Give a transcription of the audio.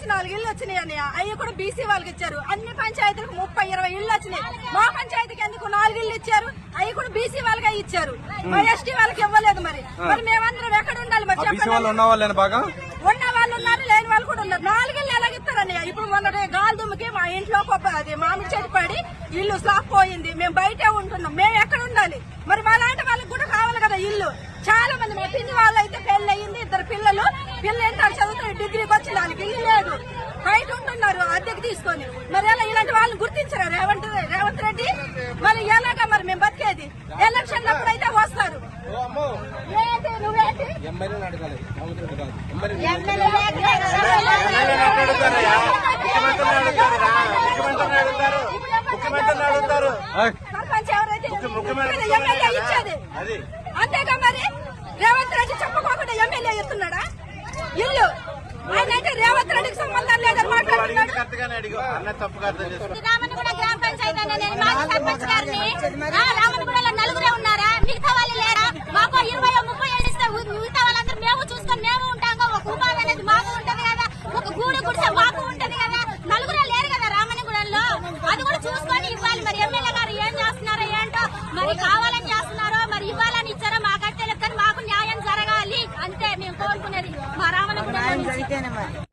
వచ్చి 4 ఇళ్ళు వచ్చినాయి అన్నయ్య. అవి కూడా బీసీ వాళ్ళకి ఇచ్చారు. అన్ని పంచాయతీలకు 30-20 ఇళ్ళు వచ్చినాయి. మా పంచాయతీకి ఎందుకు 4 ఇళ్ళు ఇచ్చారు? అవి కూడా బీసీ వాళ్ళకే ఇచ్చారు. మా ఎస్టీ వాళ్ళకి ఇవ్వలేదు. మరి మేమందరం ఎక్కడ ఉండాలి? మరి చెప్పండి. ఉన్న వాళ్ళు ఉన్నారు, లేని వాళ్ళు కూడా ఉన్నారు. 4 ఇళ్ళు ఎలాగిస్తారన్నయ్య? ఇప్పుడు మొన్న గాలి దుమ్ముకి మా ఇంట్లో అది మామిడి చెట్టు పడి ఇల్లు స్లాప్ పోయింది. మేము బయటే ఉంటున్నాం. మేము ఎక్కడ ఉండాలి? మరి వాళ్ళంటే వాళ్ళకి కూడా కావాలి కదా ఇల్లు. చాలా మంది మా పిన్ని వాళ్ళు అయితే పెళ్లి అయ్యింది, 2 పిల్లలు ఏంటారు చదువుతారు, డిగ్రీకి వచ్చిన వాళ్ళకి ఇల్లు లేదు, బయట ఉంటున్నారు అద్దెకి తీసుకొని. మరి ఎలా ఇలాంటి వాళ్ళని గుర్తించరా రేవంత్ రెడ్డి? మరి ఎలాగా మరి మేము బతికేది? ఎలక్షన్ అప్పుడు అయితే వస్తారు. నువ్వేంటి సర్పంచ్ ఎవరైతే ఎమ్మెల్యే ఇచ్చేది అంతేగా. మరి రేవంత్ రెడ్డి చెప్పకోకుండా ఎమ్మెల్యే ఇస్తున్నాడా ఇల్లు? ఆయనైతే రేవంత్ రెడ్డికి సంబంధం లేదని మాట్లాడుతున్నాడు. రామన్గూడ గ్రామ పంచాయతీ మాజీ సర్పంచ్ గారిని రామన్గూడలో 4 ఉన్నారా? మిగతా వాళ్ళు లేరా? మాకు 20-30 ఏళ్ళు ఇస్తే మిగతా వాళ్ళందరూ మేము చూసుకొని మేము ఉంటాం. ఒక ఉపాధి అనేది మాకు ఉంటది కదా, ఒక గూడు గుడిసె మాకు ఉంటది కదా. 4 లేరు కదా రామన్గూడలో. అది కూడా చూసుకొని ఇవ్వాలి. మరి ఎమ్మెల్యే గారు ఏం చేస్తున్నారో ఏంటో, మరి కావాలని చేస్తున్నారో, మరి ఇవ్వాలని ఇచ్చారో మాకైతే లేదు. కానీ మాకు న్యాయం జరగాలి అంతే మేము కోరుకునేది. మా రామన్గూడ